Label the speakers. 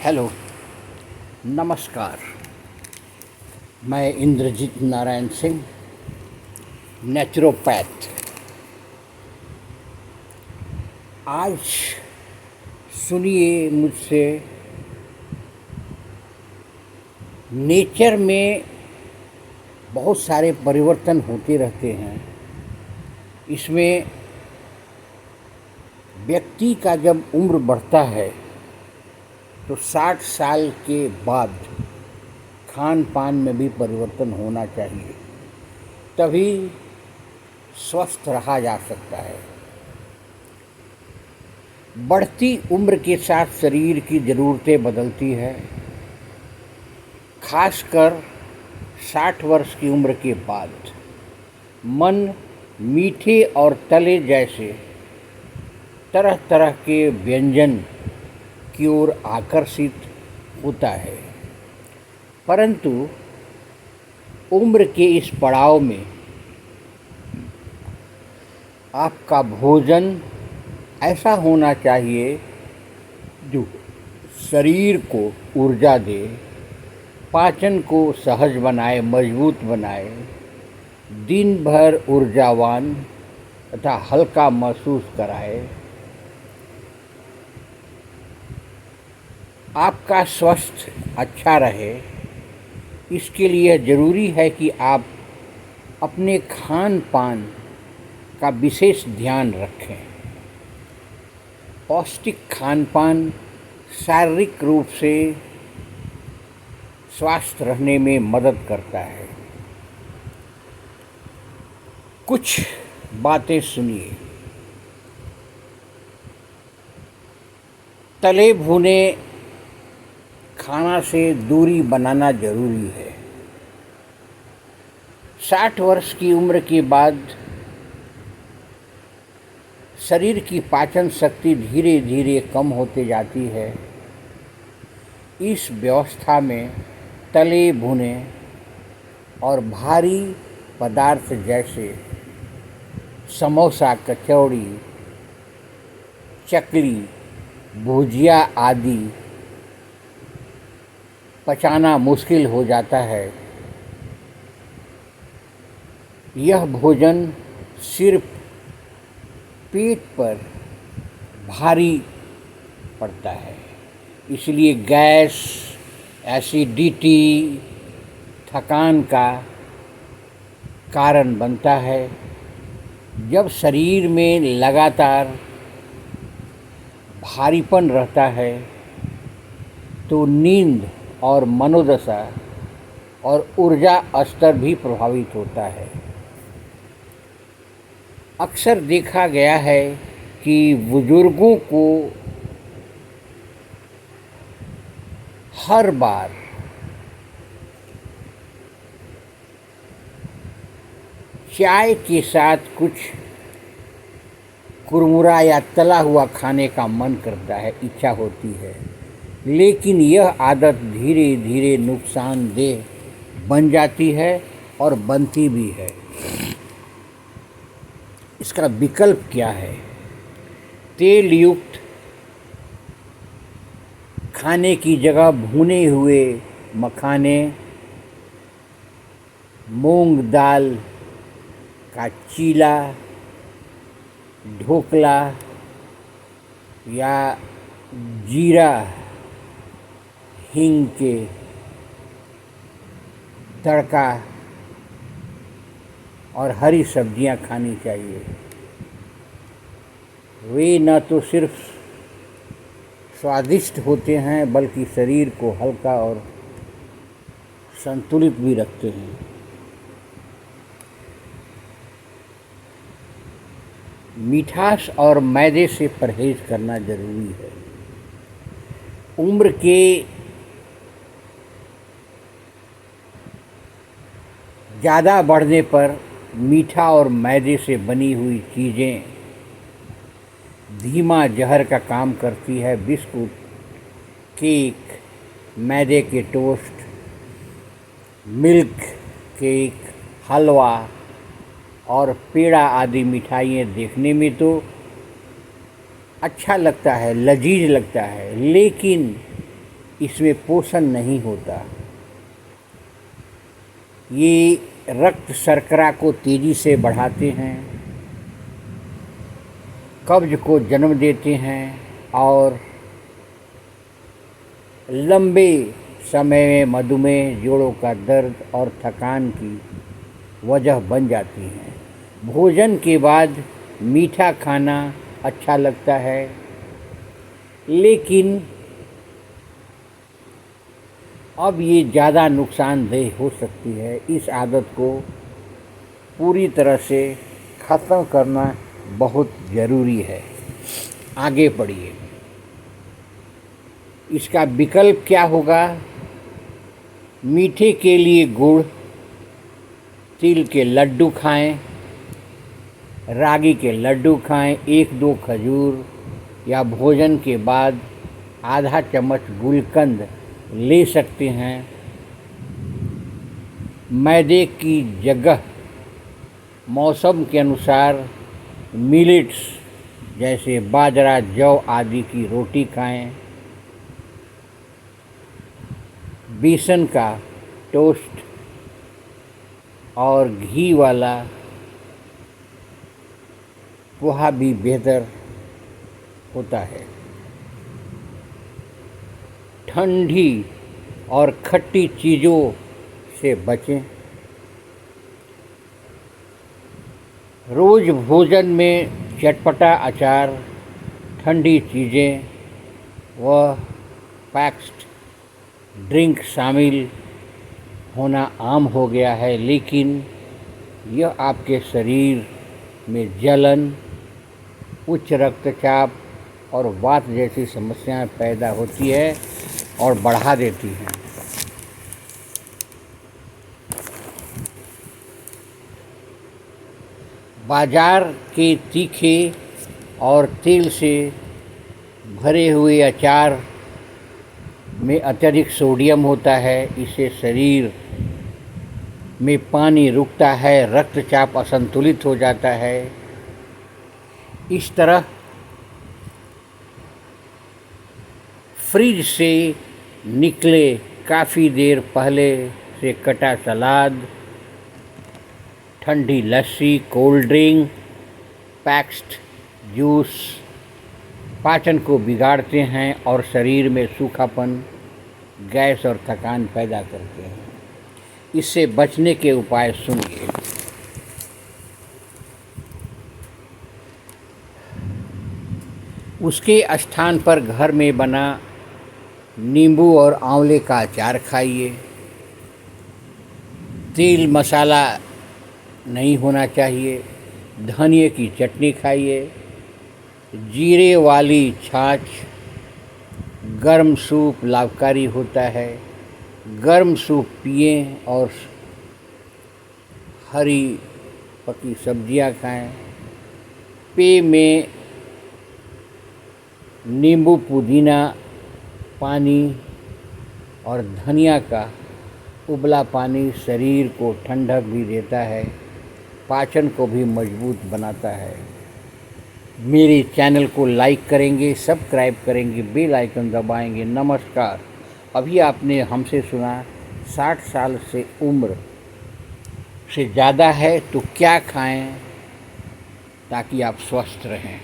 Speaker 1: Hello, नमस्कार। मैं Indrajit Narayan Singh, naturopath. आज सुनिए मुझसे, नेचर में बहुत सारे परिवर्तन होते रहते हैं। इसमें व्यक्ति का जब उम्र बढ़ता है तो 60 साल के बाद खान पान में भी परिवर्तन होना चाहिए, तभी स्वस्थ रहा जा सकता है। बढ़ती उम्र के साथ शरीर की ज़रूरतें बदलती है, खासकर 60 वर्ष की उम्र के बाद। मन मीठे और तले जैसे तरह तरह के व्यंजन की ओर आकर्षित होता है, परंतु उम्र के इस पड़ाव में आपका भोजन ऐसा होना चाहिए जो शरीर को ऊर्जा दे, पाचन को सहज बनाए, मजबूत बनाए, दिन भर ऊर्जावान तथा हल्का महसूस कराए। आपका स्वास्थ्य अच्छा रहे, इसके लिए ज़रूरी है कि आप अपने खान पान का विशेष ध्यान रखें। पौष्टिक खान पान शारीरिक रूप से स्वस्थ रहने में मदद करता है। कुछ बातें सुनिए। तले भुने खाना से दूरी बनाना जरूरी है। 60 वर्ष की उम्र के बाद शरीर की पाचन शक्ति धीरे धीरे कम होते जाती है। इस व्यवस्था में तले भुने और भारी पदार्थ जैसे समोसा, कचौड़ी, चकली, भुजिया आदि पचाना मुश्किल हो जाता है। यह भोजन सिर्फ पेट पर भारी पड़ता है, इसलिए गैस, एसिडिटी, थकान का कारण बनता है। जब शरीर में लगातार भारीपन रहता है तो नींद और मनोदशा और ऊर्जा स्तर भी प्रभावित होता है। अक्सर देखा गया है कि बुजुर्गों को हर बार चाय के साथ कुछ कुरमुरा या तला हुआ खाने का मन करता है, इच्छा होती है, लेकिन यह आदत धीरे धीरे नुकसानदेह बन जाती है और बनती भी है। इसका विकल्प क्या है? तेल युक्त खाने की जगह भुने हुए मखाने, मूंग दाल का चीला, ढोकला या जीरा हींग के तड़का और हरी सब्जियां खानी चाहिए। वे न तो सिर्फ स्वादिष्ट होते हैं बल्कि शरीर को हल्का और संतुलित भी रखते हैं। मिठास और मैदे से परहेज करना जरूरी है। उम्र के ज़्यादा बढ़ने पर मीठा और मैदे से बनी हुई चीज़ें धीमा जहर का काम करती है। बिस्कुट, केक, मैदे के टोस्ट, मिल्क केक, हलवा और पेड़ा आदि मिठाइयाँ देखने में तो अच्छा लगता है, लजीज लगता है, लेकिन इसमें पोषण नहीं होता। ये रक्त शर्करा को तेज़ी से बढ़ाते हैं, कब्ज को जन्म देते हैं और लंबे समय में मधुमेह, जोड़ों का दर्द और थकान की वजह बन जाती हैं। भोजन के बाद मीठा खाना अच्छा लगता है, लेकिन अब ये ज़्यादा नुकसानदेह हो सकती है। इस आदत को पूरी तरह से ख़त्म करना बहुत ज़रूरी है। आगे बढ़िए। इसका विकल्प क्या होगा? मीठे के लिए गुड़, तिल के लड्डू खाएं, रागी के लड्डू खाएं, 1-2 खजूर या भोजन के बाद आधा चम्मच गुलकंद ले सकते हैं। मैदे की जगह मौसम के अनुसार मिलेट्स जैसे बाजरा, जौ आदि की रोटी खाएं। बेसन का टोस्ट और घी वाला पोहा भी बेहतर होता है। ठंडी और खट्टी चीज़ों से बचें। रोज़ भोजन में चटपटा अचार, ठंडी चीज़ें व पैक्ड ड्रिंक शामिल होना आम हो गया है, लेकिन यह आपके शरीर में जलन, उच्च रक्तचाप और वात जैसी समस्याएं पैदा होती है और बढ़ा देती हैं। बाजार के तीखे और तेल से भरे हुए अचार में अत्यधिक सोडियम होता है। इससे शरीर में पानी रुकता है, रक्तचाप असंतुलित हो जाता है। इस तरह फ्रिज से निकले काफ़ी देर पहले से कटा सलाद, ठंडी लस्सी, कोल्ड ड्रिंक, पैक्ड जूस पाचन को बिगाड़ते हैं और शरीर में सूखापन, गैस और थकान पैदा करते हैं। इससे बचने के उपाय सुनिए। उसके स्थान पर घर में बना नींबू और आंवले का अचार खाइए। तेल मसाला नहीं होना चाहिए। धनिए की चटनी खाइए। जीरे वाली छाछ, गर्म सूप लाभकारी होता है। गर्म सूप पिएं और हरी पकी सब्जियां खाएं। पेय में नींबू, पुदीना पानी और धनिया का उबला पानी शरीर को ठंडक भी देता है, पाचन को भी मजबूत बनाता है। मेरे चैनल को लाइक करेंगे, सब्सक्राइब करेंगे, बेल आइकन दबाएंगे। नमस्कार। अभी आपने हमसे सुना 60 साल से उम्र से ज़्यादा है तो क्या खाएं ताकि आप स्वस्थ रहें।